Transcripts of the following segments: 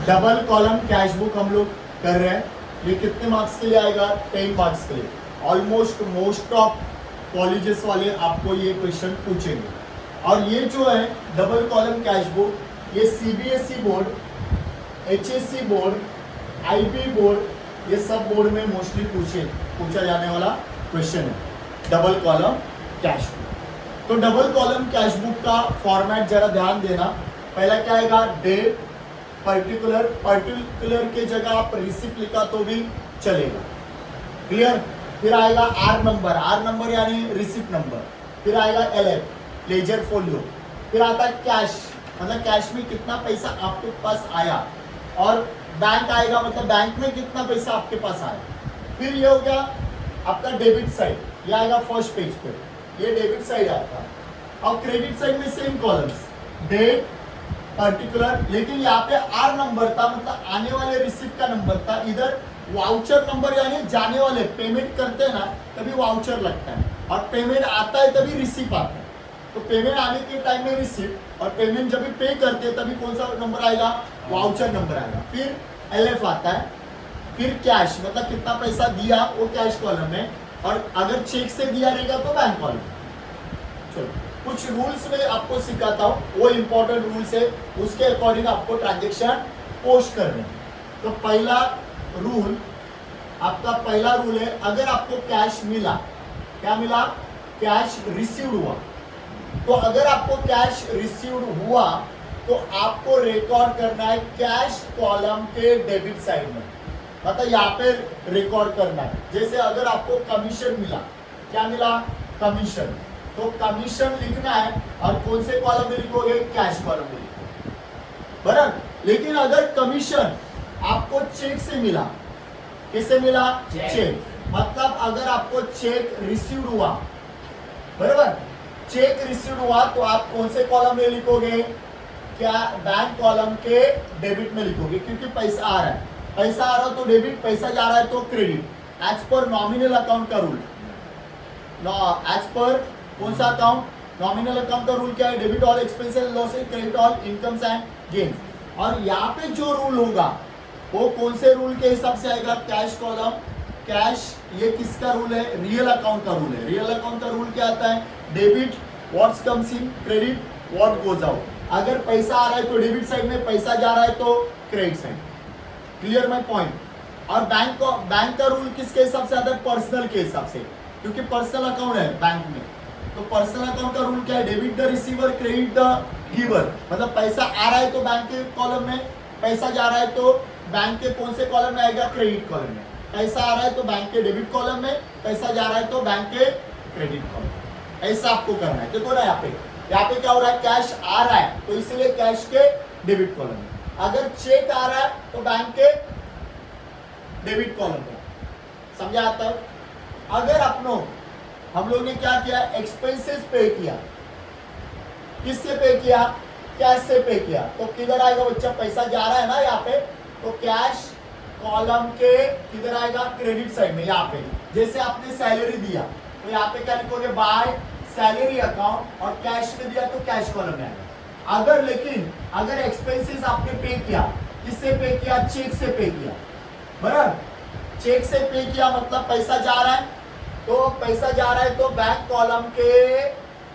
Double column cash book हम लोग कर रहे हैं। ये कितने मार्क्स के लिए आएगा? 10 मार्क्स के लिए। ऑलमोस्ट मोस्ट ऑफ कॉलेजेस वाले आपको ये क्वेश्चन पूछेंगे। और ये जो है डबल कॉलम कैश बुक, ये CBSE board, HSC board, IB board, ये सब बोर्ड में मोस्टली पूछा जाने वाला क्वेश्चन है डबल कॉलम कैश बुक। तो डबल कॉलम कैश बुक का फॉर्मेट जरा ध्यान देना। पहला क्या आएगा? डेट, पर्टिकुलर के जगह आप रिसिप्ट लिखा तो भी चलेगा, क्लियर। फिर आएगा आर नंबर यानी रिसिप्ट नंबर। फिर आएगा एलएफ, लेजर फोलियो। फिर आता है कैश, मतलब कैश में कितना पैसा आपके पास आया। और बैंक आएगा, मतलब बैंक में कितना पैसा आपके पास आया। फिर ये हो गया आपका डेबिट साइड, ये आएगा फर्स्ट पेज पे, ये डेबिट साइड आता है। और क्रेडिट साइड में सेम कॉलम्स, डेट, पर्टिकुलर, लेकिन यहाँ पे आर नंबर था, मतलब आने वाले रिसिप्ट का नंबर था। इधर वाउचर नंबर यानी जाने वाले, पेमेंट करते हैं ना तभी वाउचर लगता है, और पेमेंट आता है तभी रिसिप्ट आता है। तो पेमेंट आने के टाइम में रिसिप्ट, और पेमेंट जब भी पे करते हैं तभी कौन सा नंबर आएगा? वाउचर नंबर आएगा। फिर एलएफ आता है। फिर कैश, मतलब कितना पैसा दिया वो कैश कॉलम में, और अगर चेक से दिया रहेगा तो बैंक कॉलम। चलो कुछ रूल्स में आपको सिखाता हूँ, वो इंपॉर्टेंट रूल्स है, उसके अकॉर्डिंग आपको ट्रांजेक्शन पोस्ट करने। तो पहला रूल, आपका पहला रूल है, अगर आपको कैश मिला, क्या मिला? कैश रिसीव्ड हुआ। तो अगर आपको कैश रिसीव्ड हुआ तो आपको रिकॉर्ड करना है कैश कॉलम के डेबिट साइड में, मतलब यहाँ पे रिकॉर्ड करना है। जैसे अगर आपको कमीशन मिला, क्या मिला? कमीशन, तो कमीशन लिखना है, और कौन से कॉलम में लिखोगे? कैश कॉलम में लिखोगे, बराबर। लेकिन अगर कमीशन आपको चेक से मिला, किससे मिला? चेक, मतलब अगर आपको चेक रिसीव्ड हुआ, बराबर, चेक रिसीव्ड हुआ, तो आप कौन से कॉलम में लिखोगे? क्या? बैंक कॉलम के डेबिट में लिखोगे, क्योंकि पैसा आ रहा है। पैसा आ रहा है तो डेबिट, पैसा जा रहा है तो credit, as per nominal account का रूल। एज पर कौन सा अकाउंट? नॉमिनल अकाउंट का रूल क्या है? Debit all expenses, losses, credit all incomes and gains. और यहाँ पे जो रूल होगा वो कौन से रूल के हिसाब से आएगा? कैश कॉलम, कैश, ये किसका रूल है? रियल अकाउंट का रूल है। रियल अकाउंट का रूल क्या आता है? Debit what's comes in, credit what goes out. अगर पैसा आ रहा है तो डेबिट साइड में, पैसा जा रहा है तो credit side. Clear my point. और बैंक का रूल किसके हिसाब से आता है? पर्सनल के हिसाब से, क्योंकि पर्सनल अकाउंट है बैंक में। तो पर्सनल अकाउंट का रूल क्या है? Debit the receiver, credit the giver, मतलब पैसा आ रहा है तो बैंक के कॉलम में, पैसा जा रहा है तो बैंक के कौन से कॉलम में आएगा? क्रेडिट कॉलम में। पैसा आ रहा है तो बैंक के डेबिट कॉलम में, पैसा जा रहा है तो बैंक के क्रेडिट कॉलम में। ऐसा आपको करना है। देखो ना यहाँ पे क्या हो रहा है? कैश आ रहा है तो इसलिए कैश के डेबिट कॉलम में। अगर चेक आ रहा है तो बैंक के डेबिट कॉलम में। समझा आता है? अगर हम लोग ने क्या किया? एक्सपेंसेस पे किया, किससे पे किया? कैश से पे किया, तो किधर आएगा बच्चा? पैसा जा रहा है ना यहाँ पे, तो कैश कॉलम के किधर आएगा? क्रेडिट साइड में। यहाँ पे जैसे आपने सैलरी दिया तो यहाँ पे क्या लिखोगे? बाय सैलरी अकाउंट, और कैश में दिया तो कैश कॉलम में आएगा। अगर एक्सपेंसेस आपने पे किया, किससे पे किया? चेक से पे किया, बराबर। चेक से पे किया मतलब पैसा जा रहा है, तो पैसा जा रहा है तो बैंक कॉलम के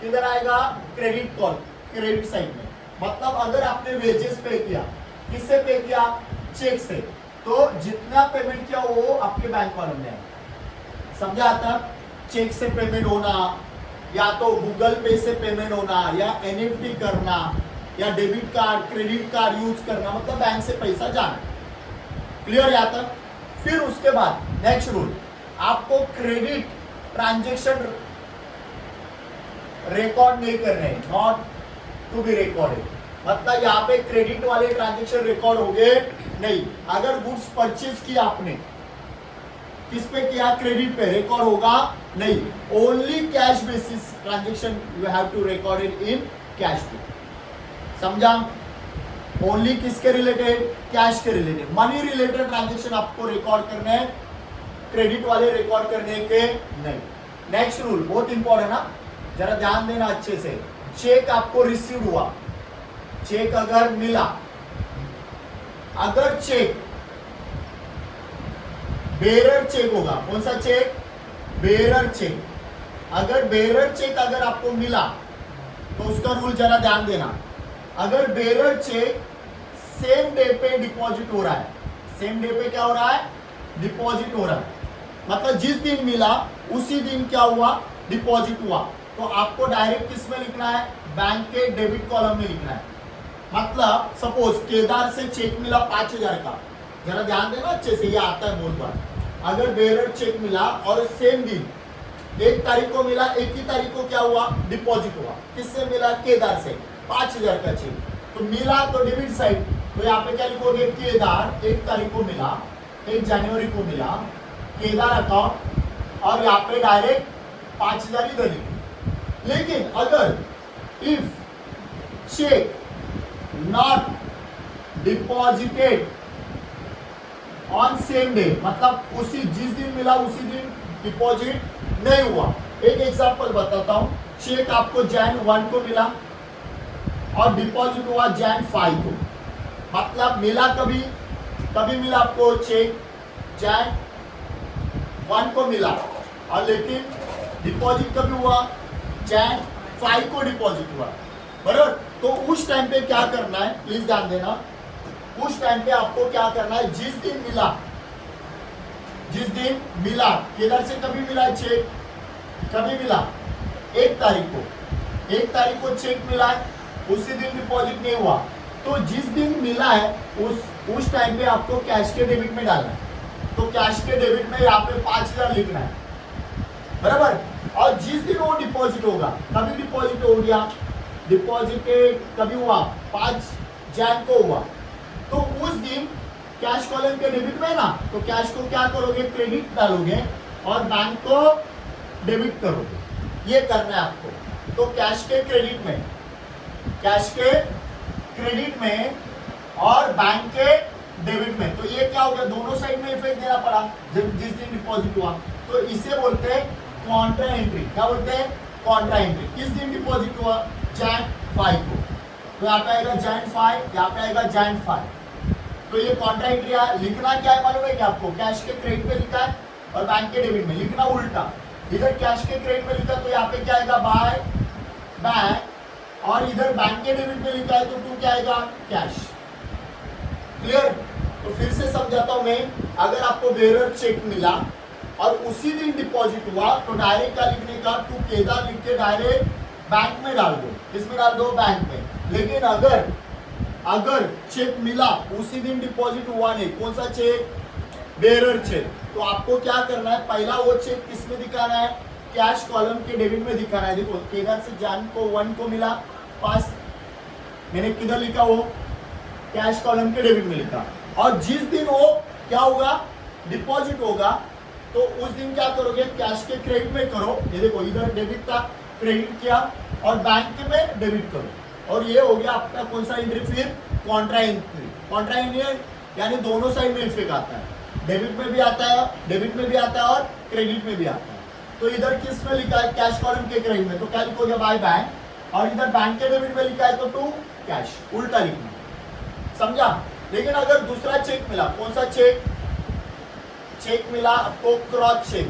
किधर आएगा? क्रेडिट साइड में। मतलब अगर आपने वेजेस पे किया, किससे पे किया? चेक से, तो जितना पेमेंट किया वो आपके बैंक कॉलम में आएगा। समझा आता? चेक से पेमेंट होना, या तो गूगल पे से पेमेंट होना, या एनईएफटी करना, या debit card, credit card use करना, मतलब बैंक से पैसा जाना। क्लियर यहाँ तक? फिर उसके बाद नेक्स्ट रूल, आपको क्रेडिट ट्रांजेक्शन रिकॉर्ड नहीं करने, नॉट टू बी रिकॉर्डेड। मतलब यहाँ पे क्रेडिट वाले ट्रांजेक्शन रिकॉर्ड हो गए नहीं। अगर गुड्स परचेज किया आपने, किस पे किया? क्रेडिट पे, रिकॉर्ड होगा नहीं। Only cash basis transaction you have to record it in cash book. समझा? ओनली किसके रिलेटेड? कैश के रिलेटेड। मनी रिलेटेड ट्रांजेक्शन आपको रिकॉर्ड करने हैं, क्रेडिट वाले रिकॉर्ड करने के नहीं। नेक्स्ट रूल बहुत इंपॉर्टेंट है ना, जरा ध्यान देना अच्छे से। चेक आपको रिसीव हुआ, चेक अगर मिला, अगर चेक बेरर चेक होगा, कौन सा चेक? Bearer check. अगर बेरर चेक अगर आपको मिला तो उसका रूल जरा ध्यान देना। अगर बेरर चेक सेम डे पे डिपॉजिट हो रहा है, सेम डे पे क्या हो रहा है? डिपॉजिट हो रहा है, मतलब जिस दिन मिला उसी दिन क्या हुआ? डिपॉजिट हुआ। तो आपको डायरेक्ट किस में लिखना है? बैंक के डेबिट कॉलम में लिखना है। मतलब सपोज केदार से चेक मिला 5,000 का, जरा ध्यान देना अच्छे से, ये आता है बहुत बार। अगर बेरर चेक मिला और सेम दिन 1 तारीख को मिला, 1 ही तारीख को क्या हुआ? डिपॉजिट हुआ। किससे मिला? केदार से 5,000 का चेक। तो मिला तो डेबिट साइड, तो यहाँ पे क्या लिखोगे? केदार 1 तारीख को मिला, 1 जनवरी को मिला, केदार अकाउंट, और यहाँ पे डायरेक्ट 5,000 इधर लिखे। लेकिन अगर if cheque not deposited on same day, मतलब उसी जिस दिन मिला उसी दिन डिपॉजिट नहीं हुआ। एक एग्जांपल बताता हूं, चेक आपको जैन 1 को मिला और डिपॉजिट हुआ जैन 5 को, मतलब मिला कभी कभी मिला आपको चेक जैन 1 को मिला, और लेकिन डिपॉजिट कभी हुआ? जैन 5 को डिपॉजिट हुआ, बराबर। तो उस टाइम पे क्या करना है, प्लीज ध्यान देना। उस टाइम पे आपको क्या करना है? जिस दिन मिला किधर से कभी मिला चेक? कभी मिला 1 तारीख को, 1 तारीख को चेक मिला है, उसी दिन डिपॉजिट नहीं हुआ। तो जिस दिन मिला है उस टाइम पे आपको कैश के डेबिट में डालना है। तो कैश के डेबिट में यहाँ पे 5,000 लिखना है, बराबर। और जिस दिन वो डिपॉजिट होगा, कभी डिपॉजिट हो गया, डिपॉजिटेड कभी हुआ? 5 जैन को हुआ, तो उस दिन कैश कॉलम के डेबिट में ना, तो कैश को क्या करोगे? क्रेडिट डालोगे और बैंक को डेबिट करोगे। ये करना है आपको। तो कैश के क्रेडिट में, कैश के क्रेडिट में और बैंक के डेबिट में, तो ये क्या हो गया? दोनों साइड में इफेक्ट देना पड़ा जब जिस दिन डिपॉजिट हुआ। तो इसे बोलते हैं कॉन्ट्रा एंट्री। क्या बोलते हैं? Contra entry. किस दिन डिपॉजिट हुआ? जैन 5 को, तो यहाँ पे आएगा जैन 5, यहाँ पे आएगा जैन 5। तो ये कॉन्ट्रा एंट्री लिखना क्या है मालूम है क्या आपको? कैश के क्रेडिट में लिखा है और बैंक के डेबिट में लिखना उल्टा। इधर कैश के क्रेडिट में लिखा तो यहाँ पे क्या आएगा? बाय बैंक, और इधर बैंक के डेबिट में लिखा है तो टू क्या आएगा? कैश। क्लियर? तो फिर से समझाता हूं मैं। अगर आपको बेरर चेक मिला और उसी दिन डिपॉजिट हुआ तो डायरेक्ट क्या लिखने का? टू केदार लिख के डायरेक्ट बैंक में डाल दो। किसमें डाल दो? बैंक में। लेकिन अगर चेक मिला उसी दिन डिपॉजिट हुआ नहीं, कौन सा चेक? Bearer check. तो आपको क्या करना है? पहला वो चेक किसमें दिखाना है? कैश कॉलम के डेबिट में दिखाना है। देखो केदार से जैन को 1 को मिला 5, मैंने किधर लिखा? वो कैश कॉलम के डेबिट में लिखा। और जिस दिन वो क्या होगा? डिपॉजिट होगा, तो उस दिन क्या करोगे? कैश के क्रेडिट में करो। ये देखो इधर डेबिट था, क्रेडिट किया, और बैंक में डेबिट करो। और ये हो गया आपका कौन सा एंट्री? फिर कॉन्ट्रा एंट्री। कॉन्ट्रा एंट्री यानी दोनों साइड में इफेक्ट आता है, डेबिट में भी आता है, डेबिट में भी आता है और क्रेडिट में भी आता है। तो इधर किस में लिखा है? कैश कॉलम के क्रेडिट में, तो क्या लिखोगे? बाय बैंक, और इधर बैंक के डेबिट में लिखा है तो टू कैश, उल्टा लिखना। समझा? लेकिन अगर दूसरा चेक मिला, कौन सा चेक? चेक मिला आपको क्रॉस चेक।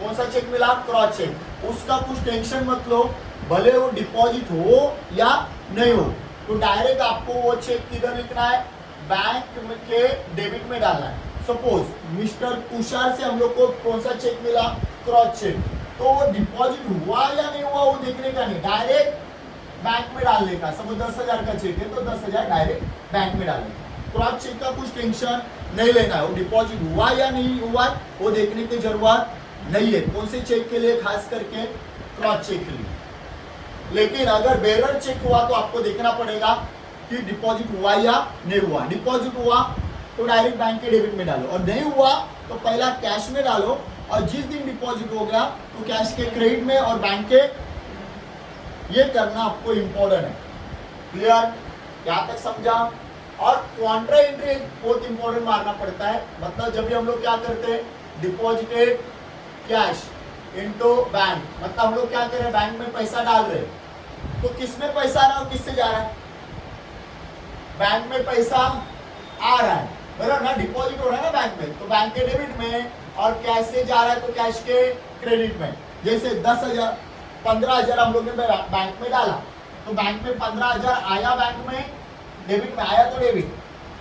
कौन सा चेक मिला? Cross cheque. उसका कुछ टेंशन मत लो, भले वो डिपॉजिट हो या नहीं हो, तो डायरेक्ट आपको वो चेक किधर लिखना है? बैंक के डेबिट में डालना है। सपोज मिस्टर तुषार से हम लोग को कौन सा चेक मिला? Cross cheque. तो वो डिपॉजिट हुआ या नहीं हुआ वो देखने का नहीं, डायरेक्ट बैंक में डालने का। सपोज 10,000 का चेक है तो 10,000 डायरेक्ट बैंक में डालने का। क्रॉस चेक का कुछ टेंशन नहीं लेना है, वो डिपॉजिट हुआ या नहीं हुआ वो देखने की जरूरत नहीं है। कौन से चेक के लिए? खास करके क्रॉस चेक के लिए। लेकिन अगर बेरर चेक हुआ तो आपको देखना पड़ेगा कि डिपॉजिट हुआ या नहीं हुआ। डिपॉजिट हुआ तो डायरेक्ट बैंक के डेबिट में डालो, और नहीं हुआ तो पहला कैश में डालो, और जिस दिन डिपॉजिट हो गया तो कैश के क्रेडिट में और बैंक के। ये करना आपको इंपॉर्टेंट है। क्लियर? यहाँ तक समझा? और कॉन्ट्रा एंट्री बहुत इंपॉर्टेंट मारना पड़ता है। मतलब जब भी हम लोग क्या करते हैं? डिपॉजिटेड कैश इनटू बैंक, मतलब हम लोग क्या कर रहे हैं? बैंक में पैसा डाल रहे हैं, तो किस में पैसा आ रहा है और किससे जा रहा है? बैंक में पैसा आ रहा है, बराबर ना, डिपॉजिट हो रहा है ना बैंक में, तो बैंक के डेबिट में, और कैश से जा रहा है तो कैश के क्रेडिट में। जैसे 10,000 15,000 हम लोग ने बैंक में डाला, तो बैंक में 15,000 आया, बैंक में डेबिट में आया तो डेबिट,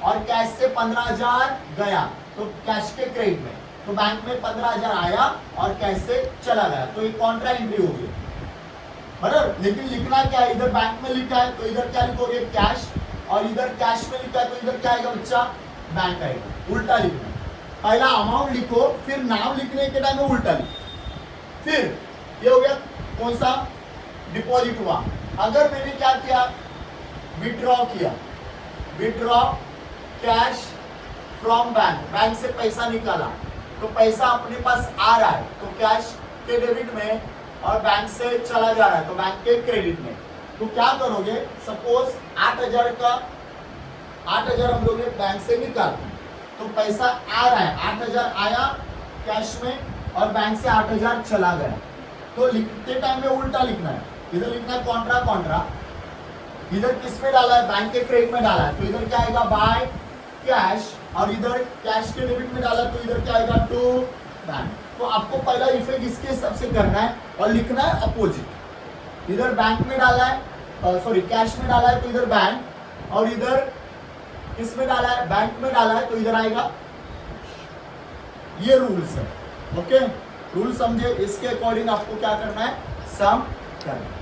और कैश से 15,000 गया तो कैश के क्रेडिट में, तो बैंक में 15,000 आया और कैश से चला गया, तो ये कॉन्ट्रा एंट्री होगी, बराबर। लेकिन लिखना क्या है, इधर बैंक में लिखा है तो इधर क्या लिखोगे, कैश, और इधर कैश में लिखा है तो इधर क्या आएगा बच्चा, बैंक आएगा। उल्टा लिखना, पहला अमाउंट लिखो, फिर नाम लिखने के टाइम में उल्टा लिखो। फिर ये हो गया कौन सा, डिपॉजिट हुआ। अगर मैंने क्या किया, विड्रॉ किया, withdraw cash from bank, bank से पैसा निकाला, तो पैसा अपने पास आ रहा है तो कैश के डेबिट में, और बैंक से चला जा रहा है तो बैंक के क्रेडिट में। तो क्या करोगे, सपोज 8,000 का 8,000 हम लोग ने बैंक से निकाला, तो पैसा आ रहा है, 8,000 आया कैश में और बैंक से 8,000 चला गया, तो लिखते टाइम में उल्टा लिखना है। इधर लिखना है कॉन्ट्रा कॉन्ट्रा, इधर किस में डाला है, बैंक के क्रेडिट में डाला है, तो इधर क्या आएगा, बाय कैश, और इधर कैश के डेबिट में डाला तो इधर क्या आएगा, टू बैंक। तो आपको पहला इफेक्ट इसके हिसाब से करना है और लिखना है अपोजिट। इधर बैंक में डाला है, सॉरी कैश में डाला है तो इधर बैंक, और इधर किस में डाला है, बैंक में डाला है तो इधर आएगा। ये रूल्स है, ओके, रूल समझे, इसके अकॉर्डिंग आपको क्या करना है, सम करना है।